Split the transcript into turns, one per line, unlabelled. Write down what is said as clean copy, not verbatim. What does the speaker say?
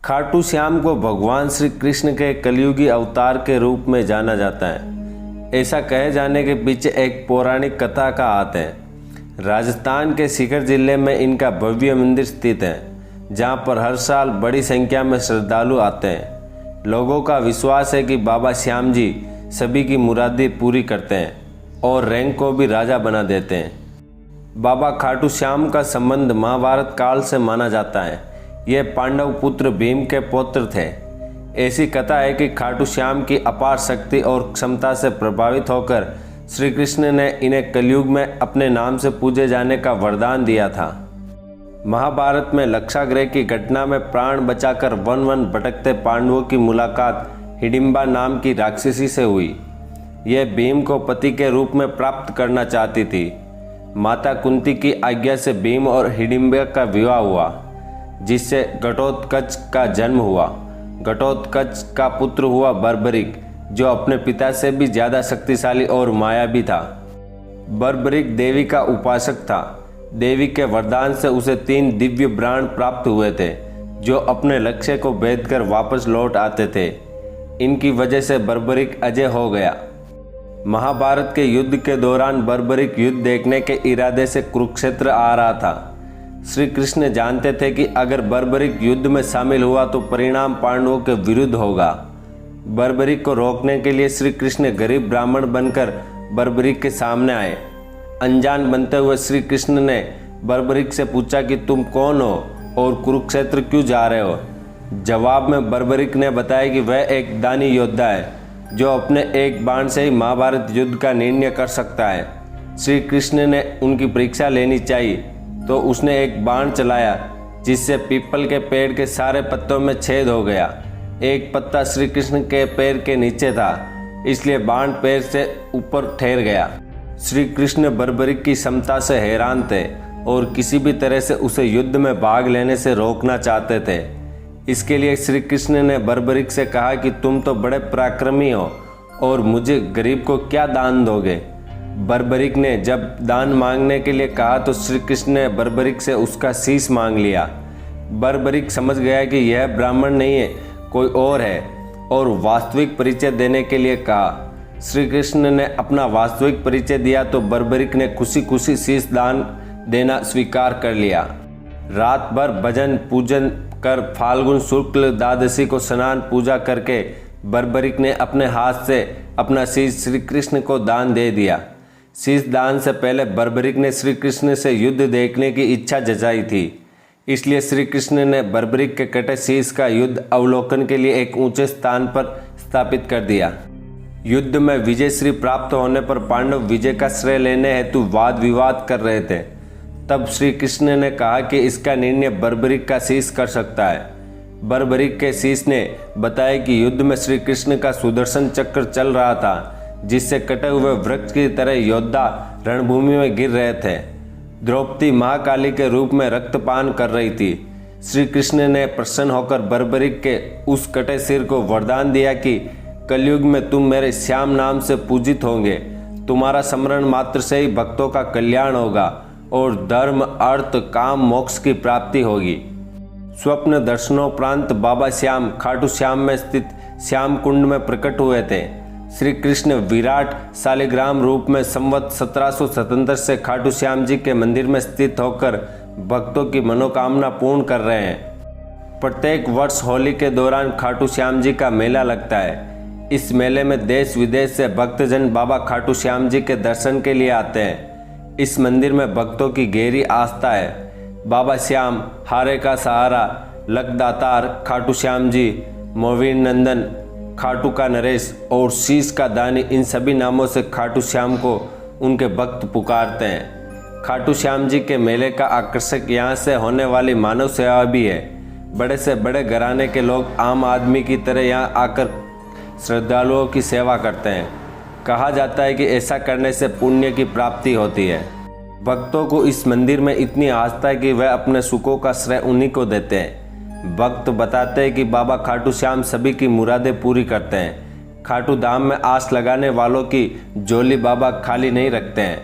खाटू श्याम को भगवान श्री कृष्ण के कलयुगी अवतार के रूप में जाना जाता है। ऐसा कहे जाने के पीछे एक पौराणिक कथा का हाथ है। राजस्थान के सीकर जिले में इनका भव्य मंदिर स्थित है, जहां पर हर साल बड़ी संख्या में श्रद्धालु आते हैं। लोगों का विश्वास है कि बाबा श्याम जी सभी की मुरादें पूरी करते हैं और रैंक को भी राजा बना देते हैं। बाबा खाटू श्याम का संबंध महाभारत काल से माना जाता है। ये पांडव पुत्र भीम के पौत्र थे। ऐसी कथा है कि खाटू श्याम की अपार शक्ति और क्षमता से प्रभावित होकर श्री कृष्ण ने इन्हें कलयुग में अपने नाम से पूजे जाने का वरदान दिया था। महाभारत में लक्षागृह की घटना में प्राण बचाकर वन वन भटकते पांडवों की मुलाकात हिडिंबा नाम की राक्षसी से हुई। यह भीम को पति के रूप में प्राप्त करना चाहती थी। माता कुंती की आज्ञा से भीम और हिडिंबा का विवाह हुआ, जिससे घटोत्कच का जन्म हुआ। घटोत्कच का पुत्र हुआ बर्बरिक, जो अपने पिता से भी ज्यादा शक्तिशाली और मायावी था। बर्बरिक देवी का उपासक था। देवी के वरदान से उसे 3 दिव्य प्राण प्राप्त हुए थे, जो अपने लक्ष्य को भेद कर वापस लौट आते थे। इनकी वजह से बर्बरिक अजय हो गया। महाभारत के युद्ध के दौरान बर्बरिक युद्ध देखने के इरादे से कुरुक्षेत्र आ रहा था। श्री कृष्ण जानते थे कि अगर बर्बरिक युद्ध में शामिल हुआ तो परिणाम पांडवों के विरुद्ध होगा। बर्बरिक को रोकने के लिए श्री कृष्ण गरीब ब्राह्मण बनकर बर्बरिक के सामने आए। अनजान बनते हुए श्री कृष्ण ने बर्बरिक से पूछा कि तुम कौन हो और कुरुक्षेत्र क्यों जा रहे हो। जवाब में बर्बरिक ने बताया कि वह एक दानी योद्धा है, जो अपने एक बाण से ही महाभारत युद्ध का निर्णय कर सकता है। श्री कृष्ण ने उनकी परीक्षा लेनी चाहिए, तो उसने एक बाण चलाया, जिससे पीपल के पेड़ के सारे पत्तों में छेद हो गया। एक पत्ता श्री कृष्ण के पैर के नीचे था, इसलिए बाण पैर से ऊपर ठहर गया। श्री कृष्ण बर्बरिक की क्षमता से हैरान थे और किसी भी तरह से उसे युद्ध में भाग लेने से रोकना चाहते थे। इसके लिए श्री कृष्ण ने बर्बरिक से कहा कि तुम तो बड़े पराक्रमी हो और मुझे गरीब को क्या दान दोगे। बर्बरिक ने जब दान मांगने के लिए कहा तो श्री कृष्ण ने बर्बरिक से उसका शीश मांग लिया। बर्बरिक समझ गया कि यह ब्राह्मण नहीं है, कोई और है, और वास्तविक परिचय देने के लिए कहा। श्री कृष्ण ने अपना वास्तविक परिचय दिया तो बर्बरिक ने खुशी खुशी शीश दान देना स्वीकार कर लिया। रात भर भजन पूजन कर फाल्गुन शुक्ल द्वादशी को स्नान पूजा करके बर्बरिक ने अपने हाथ से अपना शीश श्री कृष्ण को दान दे दिया। शीश दान से पहले बर्बरिक ने श्री कृष्ण से युद्ध देखने की इच्छा जताई थी, इसलिए श्री कृष्ण ने बर्बरिक के कटे शीश का युद्ध अवलोकन के लिए एक ऊंचे स्थान पर स्थापित कर दिया। युद्ध में विजय श्री प्राप्त होने पर पांडव विजय का श्रेय लेने हेतु वाद विवाद कर रहे थे। तब श्री कृष्ण ने कहा कि इसका निर्णय बर्बरिक का शीश कर सकता है। बर्बरिक के शीश ने बताया कि युद्ध में श्री कृष्ण का सुदर्शन चक्र चल रहा था, जिससे कटे हुए वृक्ष की तरह योद्धा रणभूमि में गिर रहे थे। द्रौपदी महाकाली के रूप में रक्तपान कर रही थी। श्री कृष्ण ने प्रसन्न होकर बर्बरिक के उस कटे सिर को वरदान दिया कि कलयुग में तुम मेरे श्याम नाम से पूजित होंगे। तुम्हारा स्मरण मात्र से ही भक्तों का कल्याण होगा और धर्म अर्थ काम मोक्ष की प्राप्ति होगी। स्वप्न दर्शनोपरांत बाबा श्याम खाटू श्याम में स्थित श्याम कुंड में प्रकट हुए थे। श्री कृष्ण विराट शालिग्राम रूप में संवत 1777 से खाटू श्याम जी के मंदिर में स्थित होकर भक्तों की मनोकामना पूर्ण कर रहे हैं। प्रत्येक वर्ष होली के दौरान खाटू श्याम जी का मेला लगता है। इस मेले में देश विदेश से भक्तजन बाबा खाटू श्याम जी के दर्शन के लिए आते हैं। इस मंदिर में भक्तों की गहरी आस्था है। बाबा श्याम, हारे का सहारा, लखदातार खाटू श्याम जी, मोविन नंदन, खाटू का नरेश और शीश का दानी, इन सभी नामों से खाटू श्याम को उनके भक्त पुकारते हैं। खाटू श्याम जी के मेले का आकर्षक यहाँ से होने वाली मानव सेवा भी है। बड़े से बड़े घराने के लोग आम आदमी की तरह यहाँ आकर श्रद्धालुओं की सेवा करते हैं। कहा जाता है कि ऐसा करने से पुण्य की प्राप्ति होती है। भक्तों को इस मंदिर में इतनी आस्था है कि वह अपने सुखों का श्रेय उन्हीं को देते हैं। भक्त बताते हैं कि बाबा खाटू श्याम सभी की मुरादें पूरी करते हैं। खाटू धाम में आस लगाने वालों की झोली बाबा खाली नहीं रखते हैं।